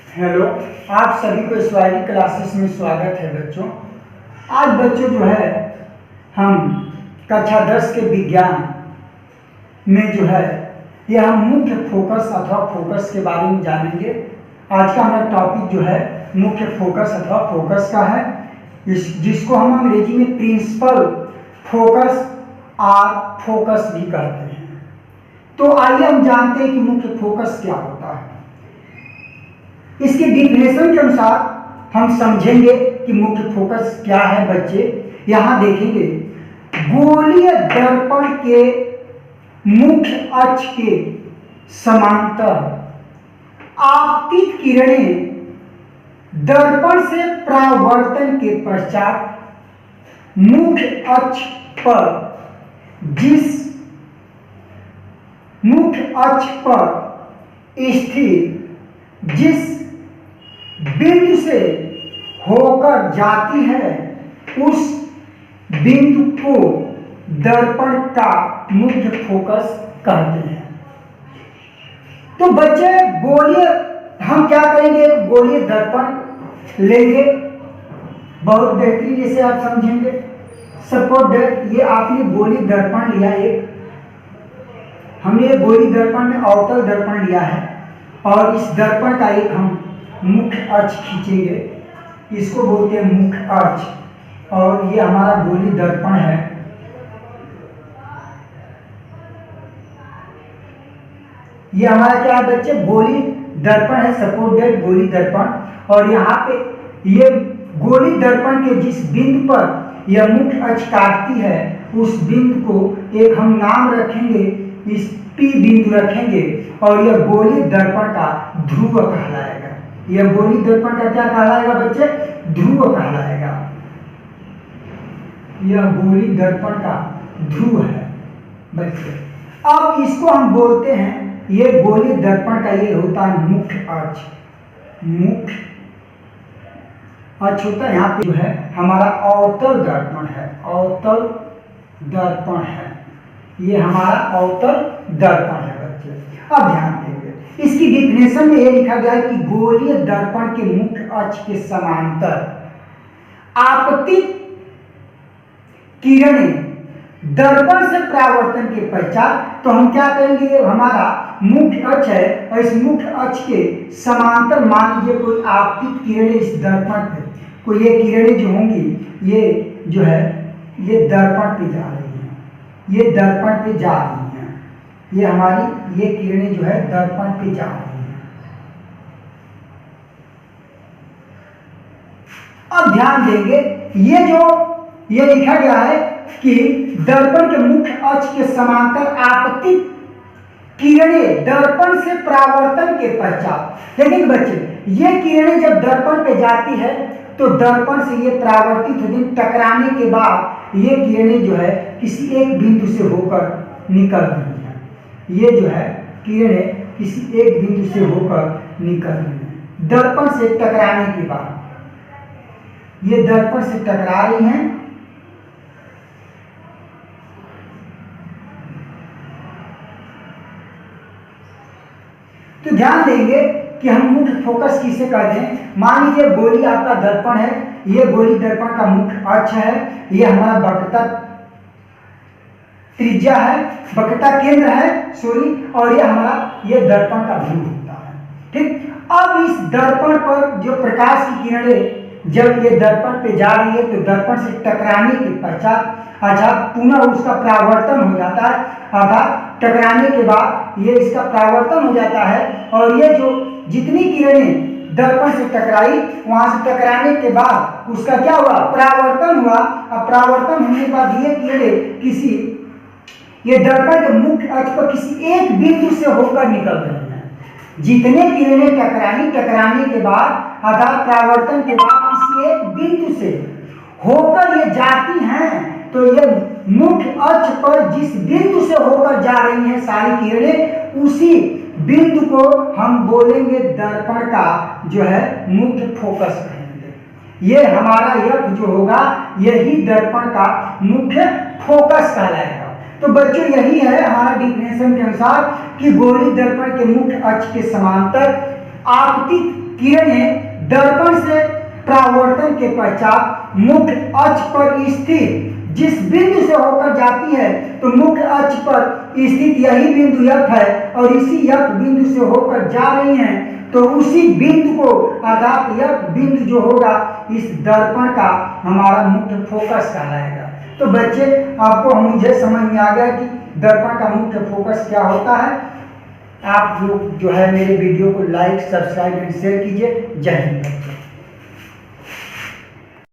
Hello, आप सभी को इस वाली क्लासेस में स्वागत है बच्चों। आज बच्चों जो है हम कक्षा 10 के विज्ञान में जो है यह हम मुख्य फोकस अथवा फोकस के बारे में जानेंगे। आज का हमारा टॉपिक जो है मुख्य फोकस अथवा फोकस का है, जिसको हम अंग्रेजी में प्रिंसिपल फोकस और फोकस भी कहते हैं। तो आइए हम जानते हैं कि मुख्य फोकस क्या होता है। इसके डिफिनेशन के अनुसार हम समझेंगे कि मुख्य फोकस क्या है। बच्चे यहां देखेंगे, गोलीय दर्पण के मुख्य अक्ष के समांतर आपतित किरणें दर्पण से परावर्तन के पश्चात मुख्य अक्ष पर स्थित जिस बिंदु से होकर जाती है उस बिंदु को दर्पण का मुख्य फोकस कहते हैं। तो बच्चे गोलीय हम क्या करेंगे, गोलीय दर्पण लेंगे, बहुत बेहतरीन जैसे आप समझेंगे। सपोज ये आपने गोलीय दर्पण लिया, हमने गोलीय दर्पण में अवतल दर्पण लिया है और इस दर्पण का एक हम मुख्य अक्ष खींचेंगे, इसको बोलते हैं मुख्य अक्ष। और ये हमारा गोलीय दर्पण है। ये हमारा क्या है बच्चे, गोलीय दर्पण है, सपोज दैट गोलीय दर्पण। और यहाँ पे ये गोलीय दर्पण के जिस बिंदु पर यह मुख्य अक्ष काटती है उस बिंदु को एक हम नाम रखेंगे, इस P बिंदु रखेंगे, और यह गोलीय दर्पण का ध्रुव कहलाएगा। यह गोलीय दर्पण का क्या कहलाएगा बच्चे, ध्रुव कहलाएगा। यह गोलीय दर्पण का ध्रुव है बच्चे। अब इसको हम बोलते हैं, ये गोलीय दर्पण का ये होता है मुख्य अक्ष। मुख्य अक्ष होता है, यहाँ पे जो है हमारा अवतल दर्पण है, अवतल दर्पण है, ये हमारा अवतल दर्पण है बच्चे। अब ध्यान देंगे, इसकी डिफिनेशन में ये लिखा गया है कि गोलीय दर्पण के मुख्य अक्ष के समांतर आपतित किरणें दर्पण से परावर्तन के पश्चात, तो हम क्या करेंगे, हमारा मुख्य अक्ष है और इस मुख्य अक्ष के समांतर मान लीजिए कोई आपतित किरणें इस दर्पण पे, कोई ये किरणें जो होंगी ये जो है ये दर्पण पे जा रही हैं, ये दर्पण पे जा रही हैं, ये हमारी ये किरणें जो है दर्पण पे जा रही हैं। अब ध्यान देंगे, ये जो ये लिखा गया है कि दर्पण के मुख्य अक्ष के समांतर आपतित किरणें दर्पण से परावर्तन के पश्चात। लेकिन बच्चे ये किरणें जब दर्पण पे जाती है तो दर्पण से ये परावर्तित होती, टकराने के बाद ये किरणें जो है किसी एक बिंदु से होकर निकल रही हैं। ये जो है किरणें किसी एक बिंदु से होकर निकल रही हैं दर्पण से टकराने के बाद, ये दर्पण से टकरा रही हैं। तो ध्यान देंगे कि हम मुख्य फोकस किसे कहते हैं। मान लीजिए गोली आपका दर्पण है, ये गोली दर्पण का मुख्य अक्ष है, ये हमारा वक्रता त्रिज्या है, वक्रता केंद्र है सॉरी, और ये हमारा ये दर्पण का ध्रुव होता है। ठीक, अब इस दर्पण पर जो प्रकाश की किरणें जब ये दर्पण पे जा रही है तो दर्पण से टकराने के पश्चात अर्थात पुनः उसका परावर्तन हो जाता है, अर्थात टकराने के बाद ये इसका परावर्तन हो जाता है और ये जो जितनी किरणें दर्पण से टकराई वहां से टकराने के बाद उसका क्या हुआ, परावर्तन हुआ। अब परावर्तन होने के बाद ये किरणें किसी ये दर्पण के मुख्य अक्ष पर किसी एक बिंदु से होकर निकल रही हैं। जितने किरणें टकराने के बाद अर्थात परावर्तन के बाद किसी एक बिंदु से होकर ये जाती हैं, तो ये मुख्य अक्ष पर जिस बिंदु से होकर जा रही हैं सारी किरणें, उसी बिंदु को हम बोलेंगे दर्पण का जो है मुख्य फोकस कहेंगे। ये हमारा यह जो होगा यही दर्पण का मुख्य फोकस कहलाएगा। तो बच्चों यही है हमारा डिफिनेशन के अनुसार कि गोलीय दर्पण के मुख्य अक्ष के समांतर आपतित किरणें दर्पण से परावर्तन के पश्चात मुख्य अक्ष पर स्थित जिस बिंदु से होकर जाती है, तो मुख्य अक्ष पर स्थित यही बिंदु F है और इसी F बिंदु से होकर जा रही हैं, तो उसी बिंदु को अर्थात F बिंदु जो होगा इस दर्पण का हमारा मुख्य फोकस कहलाएगा। तो बच्चे आपको मुझे समझ में आ गया कि दर्पण का मुख्य फोकस क्या होता है। आप लोग जो है मेरे वीडियो को लाइक, सब्सक्राइब एंड शेयर कीजिए। जय हिंद।